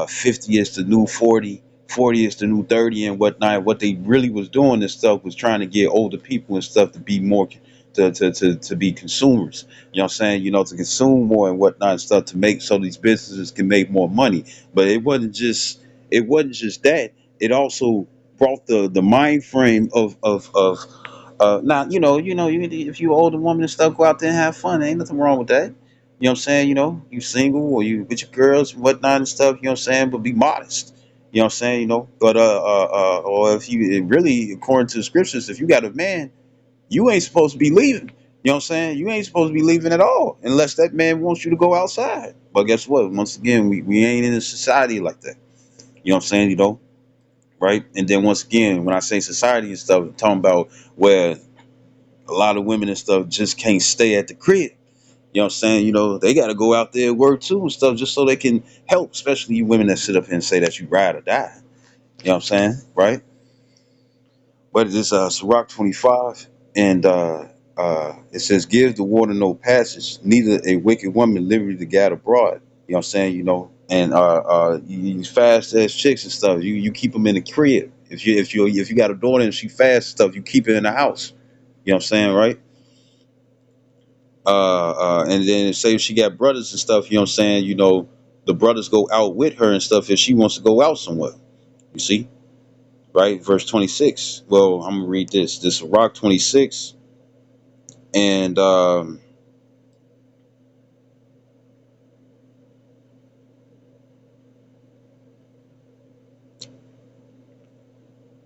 50 is the new 40, 40 is the new 30 and whatnot. What they really was doing this stuff was trying to get older people and stuff to be more to be consumers. You know what I'm saying? You know, to consume more and whatnot and stuff to make so these businesses can make more money. But it wasn't just that. It also brought the mind frame of now, if you older woman and stuff, go out there and have fun. Ain't nothing wrong with that. You know what I'm saying? You know, you single or you with your girls and whatnot and stuff. You know what I'm saying? But be modest. You know what I'm saying? You know, but or if you really, according to the scriptures, if you got a man, you ain't supposed to be leaving. You know what I'm saying? You ain't supposed to be leaving at all unless that man wants you to go outside. But guess what? Once again, we ain't in a society like that. You know what I'm saying? You know, right? And then once again, when I say society and stuff, I'm talking about where a lot of women and stuff just can't stay at the crib. You know what I'm saying? You know, they got to go out there and work too and stuff just so they can help, especially you women that sit up here and say that you ride or die. You know what I'm saying? Right? But it's Sirach 25, and it says, give the water no passage, neither a wicked woman liberty to gad abroad. You know what I'm saying? You know, and you fast as chicks and stuff, you keep them in the crib. If you got a daughter and she fast and stuff, you keep her in the house. You know what I'm saying, right? And then say if she got brothers and stuff, you know what I'm saying, you know, the brothers go out with her and stuff if she wants to go out somewhere. You see, right? Verse 26. Well, I'm gonna read this. This is Rock 26, and I'm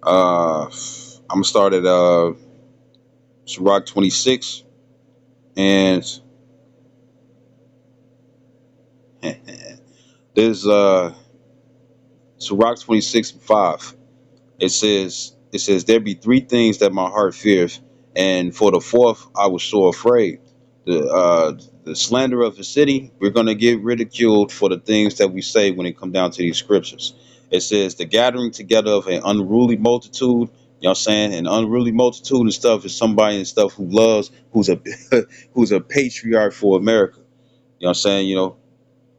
gonna start at Rock 26, And there's Sirach 26:5. It says there be three things that my heart feareth, and for the fourth I was so afraid. The slander of the city, we're gonna get ridiculed for the things that we say when it come down to these scriptures. It says the gathering together of an unruly multitude. You know what I'm saying? An unruly multitude and stuff is somebody and stuff who loves, who's a who's a patriarch for America. You know what I'm saying?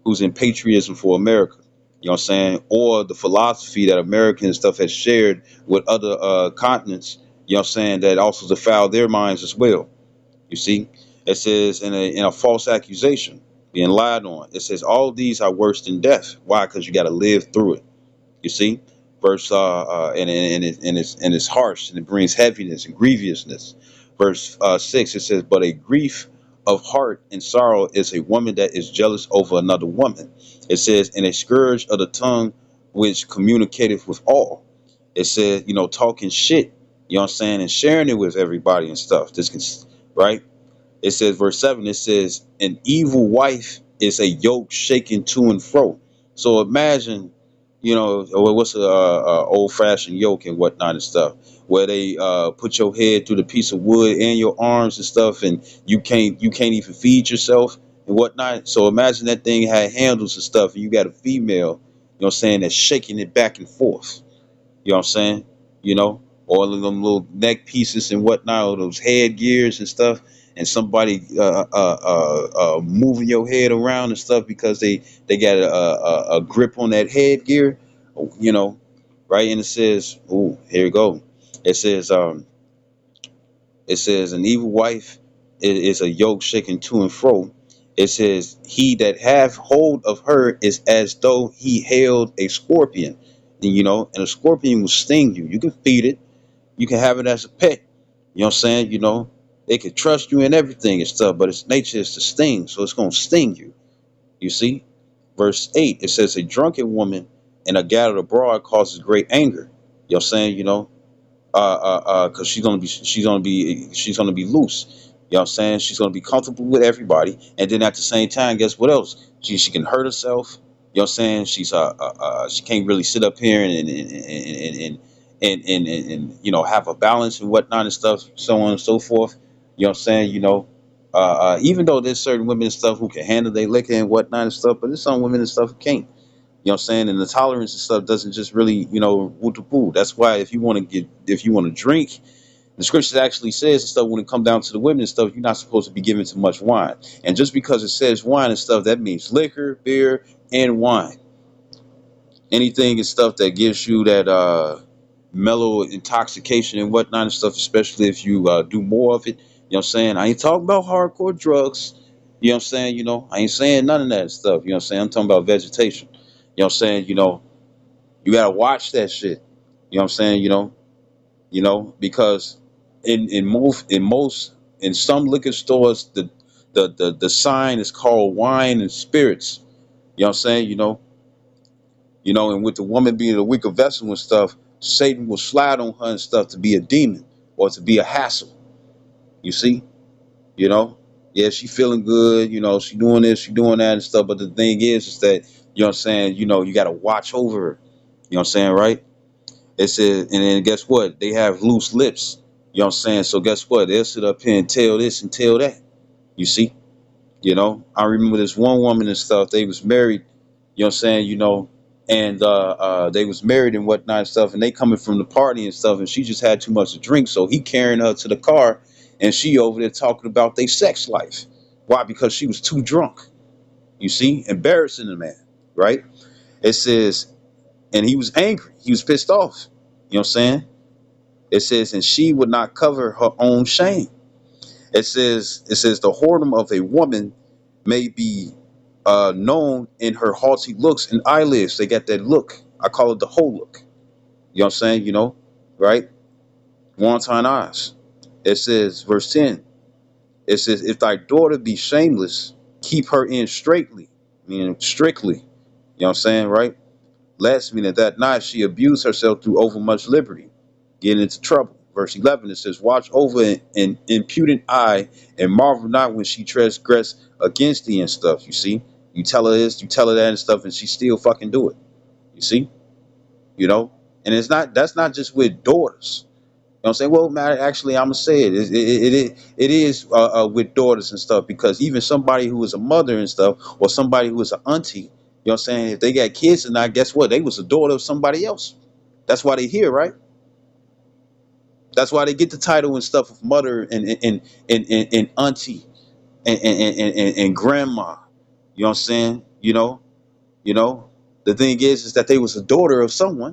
Who's in patriotism for America. You know what I'm saying? Or the philosophy that Americans and stuff has shared with other continents, you know what I'm saying, that also defile their minds as well. You see? It says in a false accusation, being lied on. It says all these are worse than death. Why? Because you got to live through it. You see, verse and it's harsh and it brings heaviness and grievousness. Verse 6, it says, "But a grief of heart and sorrow is a woman that is jealous over another woman." It says, "And a scourge of the tongue which communicateth with all." It says, talking shit. You know what I'm saying, and sharing it with everybody and stuff. This can, right? It says, verse 7, it says, "An evil wife is a yoke shaken to and fro." So imagine, what's a old fashioned yoke and whatnot and stuff, where they put your head through the piece of wood and your arms and stuff, and you can't even feed yourself and whatnot. So imagine that thing had handles and stuff, and you got a female, what I'm saying, that's shaking it back and forth. You know what I'm saying? All of them little neck pieces and whatnot, all those head gears and stuff, and somebody moving your head around and stuff because they got a grip on that head gear, you know, right? And it says, oh, here we go. It says, an evil wife is a yoke shaken to and fro. It says, he that have hold of her is as though he held a scorpion. And a scorpion will sting you. You can feed it, you can have it as a pet. You know what I'm saying? It can trust you in everything and stuff, but its nature is to sting, so it's gonna sting you. You see? Verse 8, it says, a drunken woman and a gathered abroad causes great anger. You know what I'm saying? Because she's gonna be loose. You know what I'm saying? She's gonna be comfortable with everybody, and then at the same time, guess what else? She can hurt herself. You know what I'm saying? She can't really sit up here and have a balance and whatnot and stuff, so on and so forth. You know what I'm saying? Even though there's certain women and stuff who can handle their liquor and whatnot and stuff, but there's some women and stuff who can't. You know what I'm saying? And the tolerance and stuff doesn't just really, woo to poo. That's why if you want to drink, the scripture actually says and stuff when it comes down to the women and stuff, you're not supposed to be given too much wine. And just because it says wine and stuff, that means liquor, beer, and wine. Anything and stuff that gives you that mellow intoxication and whatnot and stuff, especially if you do more of it. You know what I'm saying? I ain't talking about hardcore drugs. You know what I'm saying? I ain't saying none of that stuff. You know what I'm saying? I'm talking about vegetation. You know what I'm saying? You gotta watch that shit. You know what I'm saying? Because in some liquor stores, the sign is called wine and spirits. You know what I'm saying? And with the woman being a weaker vessel and stuff, Satan will slide on her and stuff to be a demon or to be a hassle. You see? You know? Yeah, she feeling good, she doing this, she doing that and stuff. But the thing is that, you know what I'm saying, you gotta watch over her. You know what I'm saying, right? It says, and then guess what? They have loose lips. You know what I'm saying? So guess what? They'll sit up here and tell this and tell that. You see? I remember this one woman and stuff, they was married, you know what I'm saying, and they was married and whatnot and stuff, and they coming from the party and stuff, and she just had too much to drink, so he carrying her to the car, and she over there talking about their sex life. Why? Because she was too drunk. You see? Embarrassing the man, right? It says, and he was angry. He was pissed off. You know what I'm saying? It says, and she would not cover her own shame. It says the whoredom of a woman may be known in her haughty looks and eyelids. They got that look. I call it the whole look. You know what I'm saying? Right? Wanton eyes. It says, verse 10. It says, if thy daughter be shameless, keep her in straightly, meaning strictly. You know what I'm saying? Right? Last meaning that night she abused herself through overmuch liberty, getting into trouble. Verse 11, it says, watch over an impudent eye and marvel not when she transgress against thee and stuff. You see, you tell her this, you tell her that and stuff, and she still fucking do it. You see, you know, and that's not just with daughters. You know what I'm saying? Well, man, actually, I'm gonna say it is with daughters and stuff, because even somebody who is a mother and stuff, or somebody who is an auntie, you know what I'm saying? If they got kids or not, guess what? They was a daughter of somebody else. That's why they here, right? That's why they get the title and stuff of mother and auntie and grandma. You know what I'm saying? You know. The thing is that they was a daughter of someone.